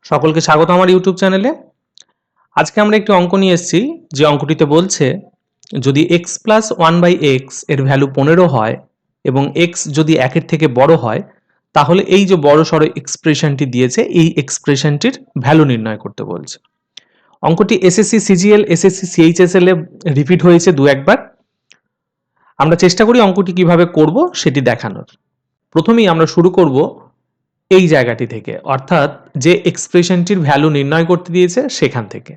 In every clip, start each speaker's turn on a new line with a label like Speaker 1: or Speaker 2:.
Speaker 1: সকলকে স্বাগত আমার ইউটিউব চ্যানেলে। আজকে আমরা একটি অঙ্ক নিয়ে এসেছি যে অঙ্কটিতে বলছে যদি x plus one by x এর ভ্যালু 15 হয় এবং x যদি 1-এর থেকে বড় হয় তাহলে এই যে বড় সড়ো এক্সপ্রেশনটি দিয়েছে এই এক্সপ্রেশনটির ভ্যালু নির্ণয় করতে বলছে। অঙ্কটি এসএসসি সিজিএল এসএসসি সিএইচএসএল এ রিপিট হয়েছে দু একবার। আমরা চেষ্টা করি অঙ্কটি কিভাবে করব সেটি দেখানোর। প্রথমেই আমরা শুরু করব এই জায়গাটি থেকে, অর্থাৎ যে এক্সপ্রেশনটির ভ্যালু নির্ণয় করতে দিয়েছে সেখান থেকে।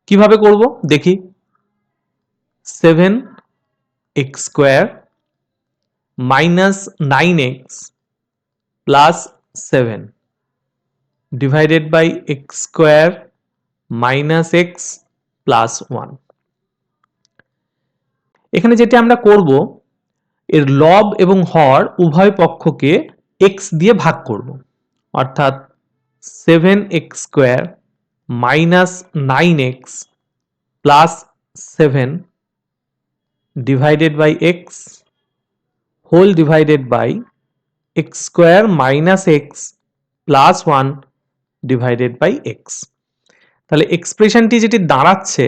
Speaker 1: কিভাবে করব দেখি। 7x square minus 9x plus 7 divided by x square minus x plus 1। এখানে যেটা আমরা করব এর লব এবং হর উভয় পক্ষকে x দিয়ে ভাগ করব, অর্থাৎ 7x square minus 9x plus 7 divided by x whole divided by x square minus x plus 1 divided by x। তাহলে এক্সপ্রেশনটি যেটি দাঁড়াচ্ছে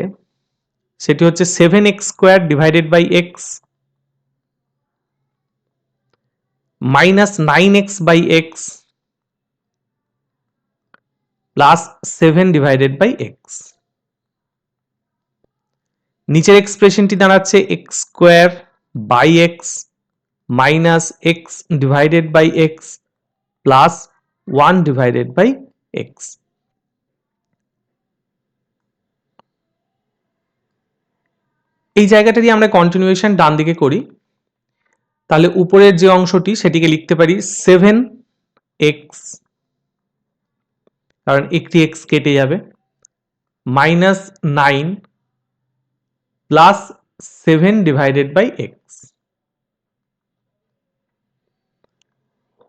Speaker 1: সেটি হচ্ছে 7x square divided by x minus 9x by x plus 7 divided by x। নিচের এক্সপ্রেশনটি দাঁড়াচ্ছে x square by x minus x divided by x plus 1 divided by x. এই জায়গাটারই আমরা কন্টিনিউয়েশন ডান দিকে করি। তাহলে উপরের যে অংশটি সেটিকে লিখতে পারি 7x, কারণ একটি x কেটে যাবে, minus 9 plus 7 divided by x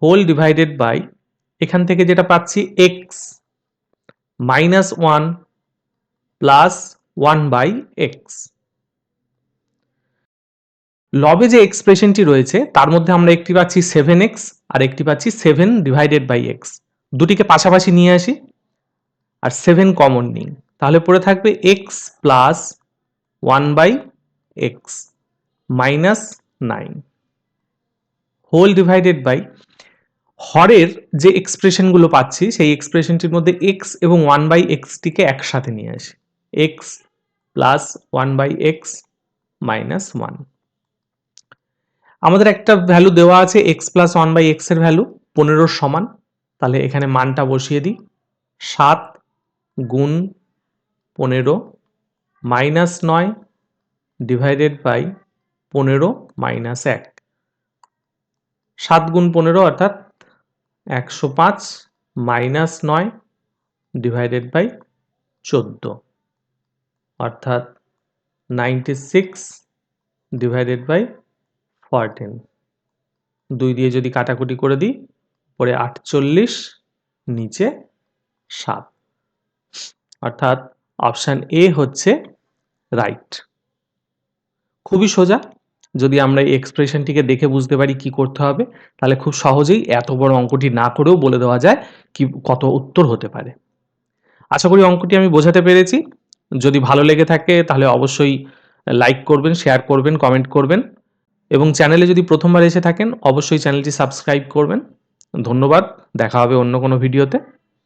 Speaker 1: whole divided by, এখান থেকে যেটা পাচ্ছি x minus 1 plus 1 by x. লবে যে এক্সপ্রেশনটি রয়েছে তার মধ্যে আমরা একটি পাচ্ছি 7x আর একটি পাচ্ছি 7 ডিভাইডেড বাই এক্স। দুটিকে পাশাপাশি নিয়ে আসি আর 7 কমন নিই, তাহলে পড়ে থাকবে x plus 1 by x minus 9 whole divided by, হরের যে এক্সপ্রেশনগুলো পাচ্ছি সেই এক্সপ্রেশনটির মধ্যে x এবং 1 বাই এক্সটিকে একসাথে নিয়ে আসি, x plus 1 by x minus 1। আমাদের একটা ভ্যালু দেওয়া আছে x প্লাস 1 বাই এক্স এর ভ্যালু 15 সমান, তাহলে এখানে মানটা বসিয়ে দিই। 7 গুণ 15 মাইনাস 9 ডিভাইডেড বাই 15 মাইনাস 1, 7 গুণ 15 অর্থাৎ 105 মাইনাস 9 ডিভাইডেড বাই 14 অর্থাৎ 96 ডিভাইডেড বাই 14। 2 দিয়ে যদি কাটাকুটি করে দিই পরে 48, নিচে 7, অর্থাৎ অপশন এ হচ্ছে রাইট। খুবই সোজা, যদি আমরা এই এক্সপ্রেশনটিকে দেখে বুঝতে পারি কি করতে হবে তাহলে খুব সহজেই এত বড় অঙ্কটি না করেও বলে দেওয়া যায় কি কত উত্তর হতে পারে। আশা করি অঙ্কটি আমি বোঝাতে পেরেছি। যদি ভালো লেগে থাকে তাহলে অবশ্যই লাইক করবেন, শেয়ার করবেন, কমেন্ট করবেন এবং চ্যানেলে যদি প্রথমবার এসে থাকেন অবশ্যই চ্যানেলটি সাবস্ক্রাইব করবেন। ধন্যবাদ, দেখা হবে অন্য কোনো ভিডিওতে।